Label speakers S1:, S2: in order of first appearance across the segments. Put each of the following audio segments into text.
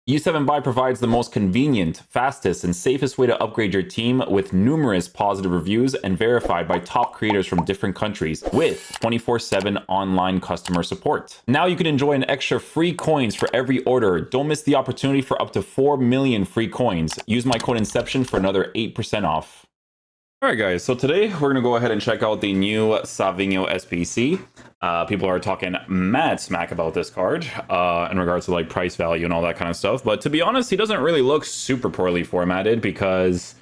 S1: U7 Buy provides the most convenient, fastest, and safest way to upgrade your team with numerous positive reviews and verified by top creators from different countries with 24/7 online customer support. Now you can enjoy an extra free coins for every order. Don't miss the opportunity for up to 4 million free coins. Use my code Inception for another 8% off. All right, guys, so today we're going to go ahead and check out the new Savinho SBC. People are talking mad smack about this card in regards to like price value and all that kind of stuff. But to be honest, he doesn't really look super poorly formatted because,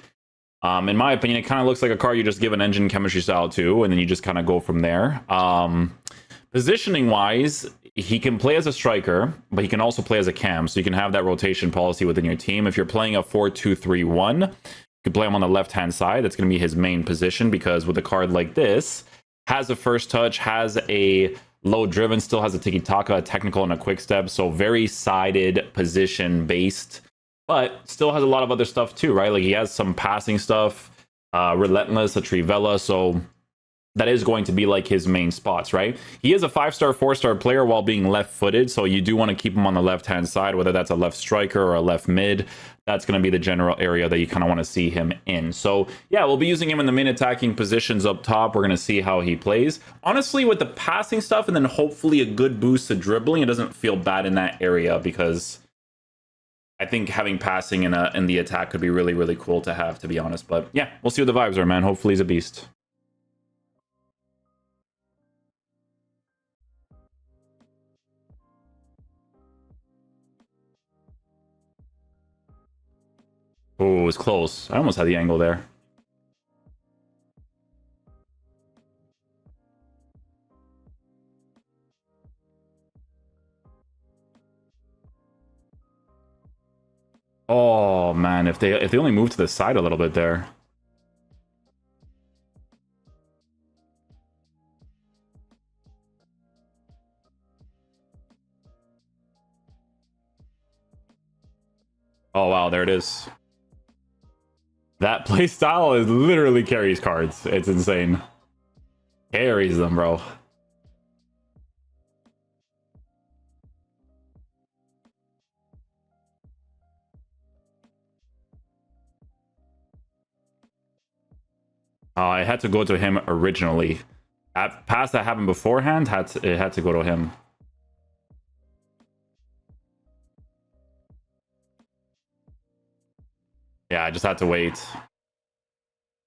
S1: in my opinion, it kind of looks like a card you just give an engine chemistry style to, and then you just kind of go from there. Positioning-wise, he can play as a striker, but he can also play as a cam, so you can have that rotation policy within your team. If you're playing a 4-2-3-1, you play him on the left-hand side. That's going to be his main position because with a card like this, has a first touch, has a low driven, still has a tiki-taka, a technical, and a quick step. So very sided position-based, but still has a lot of other stuff too, right? Like he has some passing stuff, relentless, a trivella. So that is going to be like his main spots, right? He is a 5-star, 4-star player while being left-footed, so you do want to keep him on the left-hand side, whether that's a left striker or a left mid. That's going to be the general area that you kind of want to see him in. So yeah, we'll be using him in the main attacking positions up top. We're going to see how he plays. Honestly, with the passing stuff and then hopefully a good boost to dribbling, it doesn't feel bad in that area because I think having passing in the attack could be really, really cool to have, to be honest. But yeah, we'll see what the vibes are, man. Hopefully he's a beast. Oh, it was close. I almost had the angle there. Oh man, if they only move to the side a little bit there. Oh wow, there it is. That play style is literally carries cards. It's insane. Carries them, bro. I had to go to him originally. That pass that happened beforehand, it had to go to him. Yeah, I just had to wait.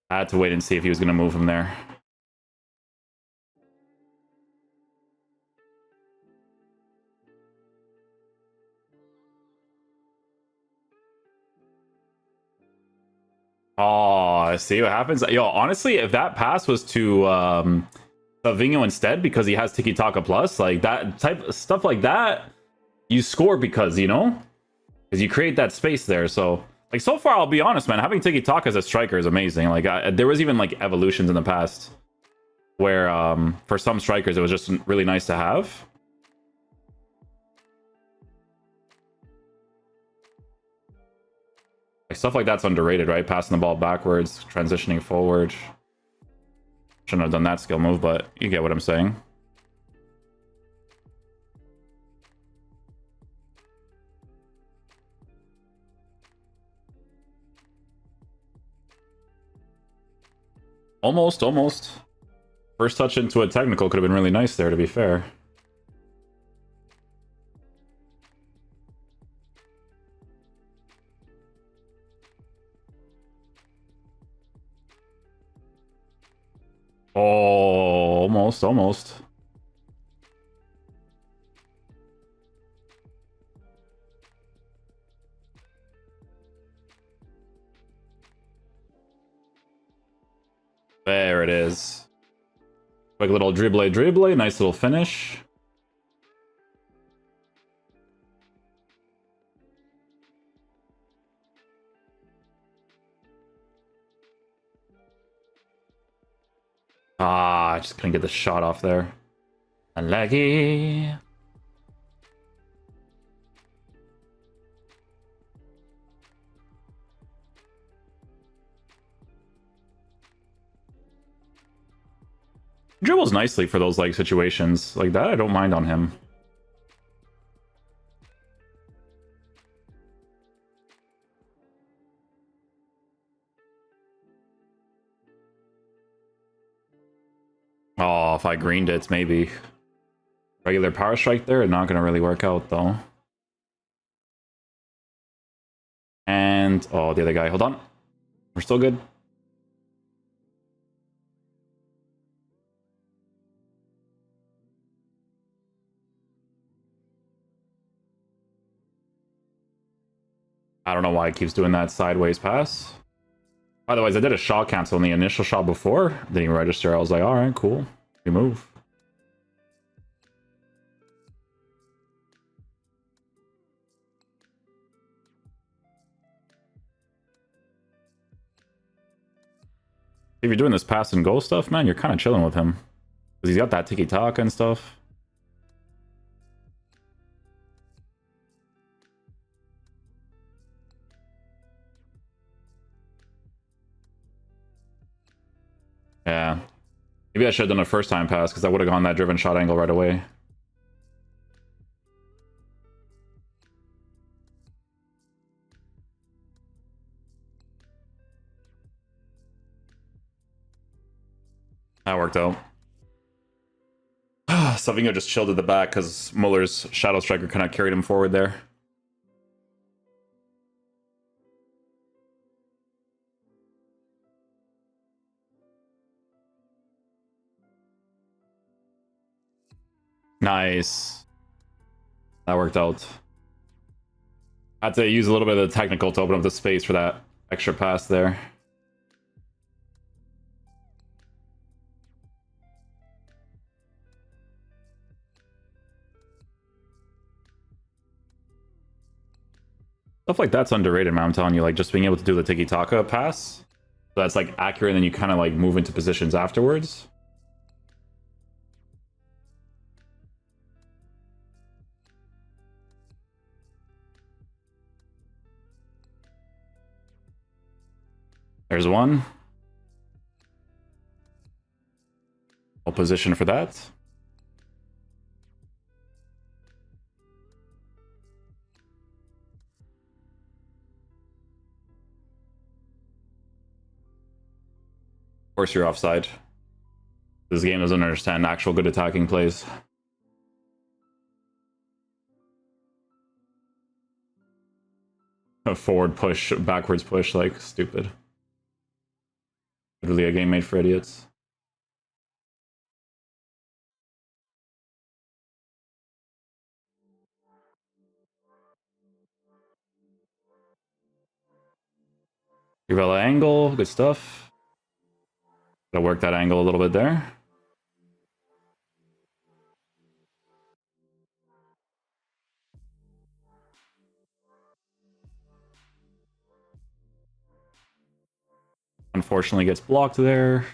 S1: I had to wait and see if he was going to move him there. Oh, see what happens? Yo, honestly, if that pass was to Savinho instead because he has Tiki Taka Plus, like that type of stuff like that, you score because, you know? Because you create that space there, so... Like, so far, I'll be honest, man, having Tiki Taka as a striker is amazing. Like, there was even, like, evolutions in the past where, for some strikers, it was just really nice to have. Like, stuff like that's underrated, right? Passing the ball backwards, transitioning forward. Shouldn't have done that skill move, but you get what I'm saying. Almost. First touch into a technical could have been really nice there, to be fair. Oh, almost. There it is. Quick little dribble, nice little finish. Ah, I just couldn't get the shot off there. Unlucky. Dribbles nicely for those like situations like that. I don't mind on him. if I greened it, maybe. Regular power strike there, not gonna really work out though. And oh, the other guy, hold on. We're still good. I don't know why it keeps doing that sideways pass. By the way, I did a shot cancel in the initial shot before. Didn't even register. I was like, all right, cool. Good move. If you're doing this pass and goal stuff, man, you're kind of chilling with him. Because he's got that tiki-taka and stuff. Yeah. Maybe I should have done a first time pass because I would have gone that driven shot angle right away. That worked out. Savinho just chilled at the back because Muller's Shadow Striker kind of carried him forward there. Nice. That worked out. I had to use a little bit of the technical to open up the space for that extra pass there. Stuff like that's underrated, man. I'm telling you, like just being able to do the tiki-taka pass. So that's like accurate, and then you kind of like move into positions afterwards. There's one. I'll position for that. Of course you're offside. This game doesn't understand actual good attacking plays. A forward push, backwards push, like stupid. Literally a game made for idiots. Rivella angle, good stuff. Gotta work that angle a little bit there. Unfortunately gets blocked there.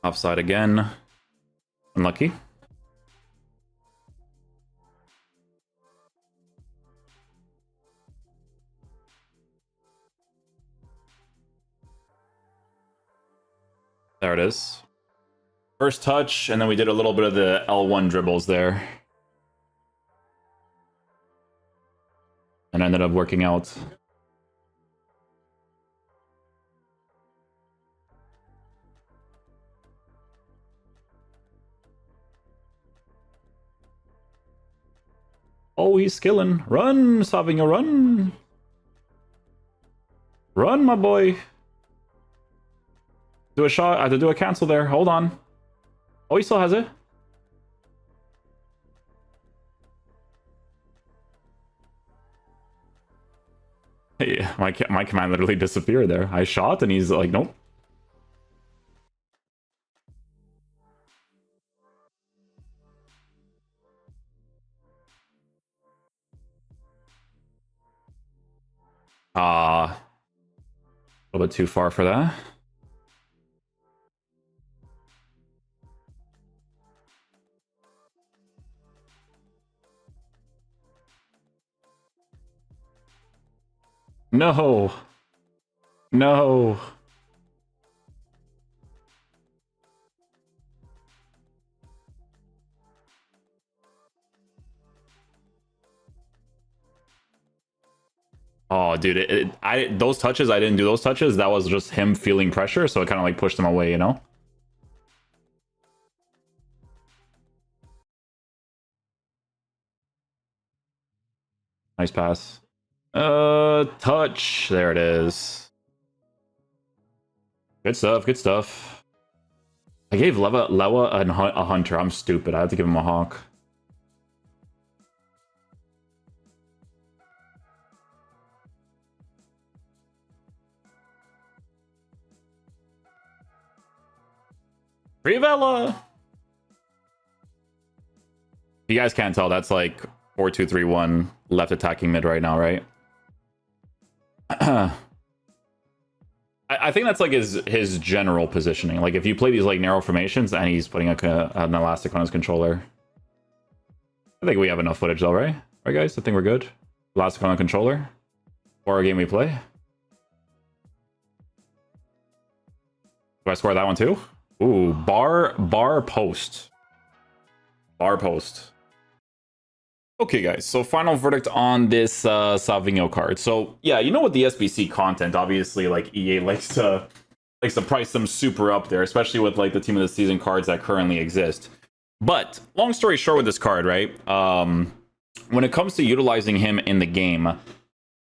S1: Offside again. Unlucky. There it is. First touch, and then we did a little bit of the L1 dribbles there. And ended up working out. Oh, he's skilling. Run, Savinho, run. Run, my boy. Do a shot. I have to do a cancel there. Hold on. Oh, he still has it. Hey, my command literally disappeared there. I shot and he's like, nope. A little bit too far for that. No. No. Oh, dude, those touches, I didn't do those touches. That was just him feeling pressure, so it kind of like pushed him away, you know? Nice pass. Touch. There it is. Good stuff, good stuff. I gave Lewa a hunter. I'm stupid. I had to give him a hawk. Rivella! You guys can't tell, that's like 4-2-3-1 left attacking mid right now, right? I think that's like his general positioning. Like if you play these like narrow formations and he's putting an elastic on his controller. I think we have enough footage though, right? Right, guys? I think we're good. Elastic on the controller. For a game we play. Do I score that one too? Ooh, bar post. Bar post. Okay, guys, so final verdict on this Savinho card. So, yeah, you know what the SBC content, obviously, like, EA likes to price them super up there, especially with, like, the Team of the Season cards that currently exist. But, long story short with this card, right, when it comes to utilizing him in the game,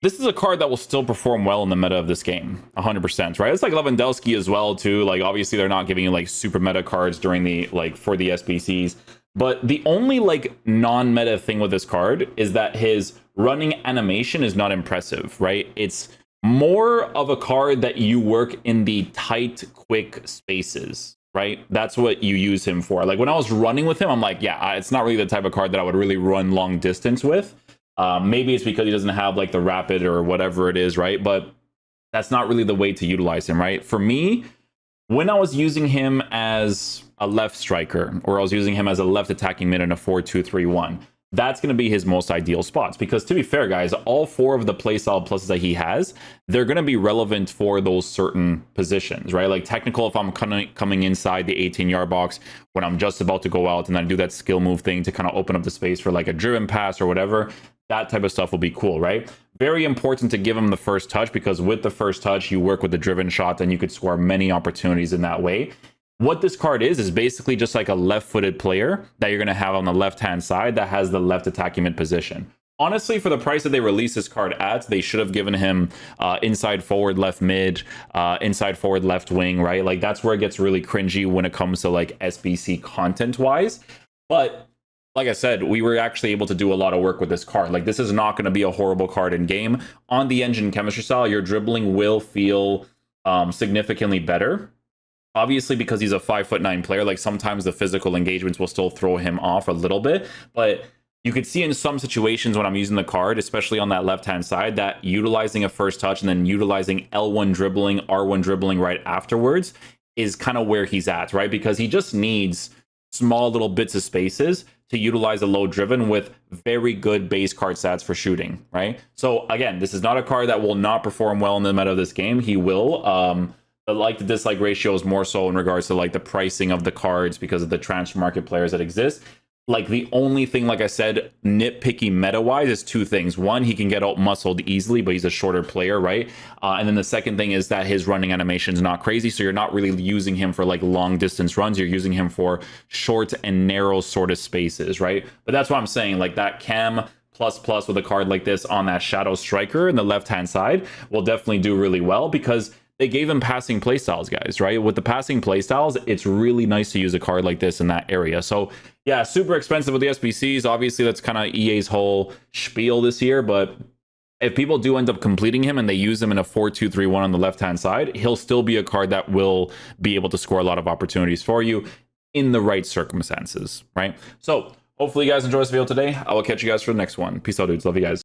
S1: this is a card that will still perform well in the meta of this game, 100%, right? It's like Lewandowski as well, too. Like, obviously, they're not giving you, like, super meta cards during the, like, for the SBCs. But the only like non-meta thing with this card is that his running animation is not impressive, right? It's more of a card that you work in the tight, quick spaces, right? That's what you use him for. Like when I was running with him, I'm like, yeah, it's not really the type of card that I would really run long distance with. Maybe it's because he doesn't have like the rapid or whatever it is, right? But that's not really the way to utilize him, right? For me, when I was using him as a left striker, or I was using him as a left attacking mid in a 4-2-3-1, that's going to be his most ideal spots. Because to be fair, guys, all four of the playstyle pluses that he has, they're going to be relevant for those certain positions, right? Like technical, if I'm coming inside the 18-yard box, when I'm just about to go out and then do that skill move thing to kind of open up the space for like a driven pass or whatever, that type of stuff will be cool, right? Very important to give him the first touch, because with the first touch, you work with the driven shot and you could score many opportunities in that way. What this card is basically just like a left-footed player that you're going to have on the left-hand side that has the left attacking mid position. Honestly, for the price that they released this card at, they should have given him inside forward left mid, inside forward left wing, right? Like that's where it gets really cringy when it comes to like SBC content-wise. But like I said, we were actually able to do a lot of work with this card. Like this is not going to be a horrible card in game. On the engine chemistry style, your dribbling will feel significantly better. Obviously, because he's a 5'9" player, like sometimes the physical engagements will still throw him off a little bit. But you could see in some situations when I'm using the card, especially on that left-hand side, that utilizing a first touch and then utilizing L1 dribbling, R1 dribbling right afterwards is kind of where he's at, right? Because he just needs small little bits of spaces to utilize a low driven with very good base card stats for shooting, right? So again, this is not a card that will not perform well in the meta of this game. He will. The like to dislike ratio is more so in regards to like the pricing of the cards because of the transfer market players that exist. Like the only thing, like I said, nitpicky meta wise is two things. One, he can get out muscled easily, but he's a shorter player, right? And then the second thing is that his running animation is not crazy. So you're not really using him for like long distance runs. You're using him for short and narrow sort of spaces, right? But that's what I'm saying. Like that cam plus with a card like this on that shadow striker in the left hand side will definitely do really well, because they gave him passing playstyles, guys, right? With the passing playstyles, it's really nice to use a card like this in that area. So yeah, super expensive with the SBCs. Obviously, that's kind of EA's whole spiel this year. But if people do end up completing him and they use him in a 4-2-3-1 on the left-hand side, he'll still be a card that will be able to score a lot of opportunities for you in the right circumstances, right? So hopefully you guys enjoy this video today. I will catch you guys for the next one. Peace out, dudes. Love you guys.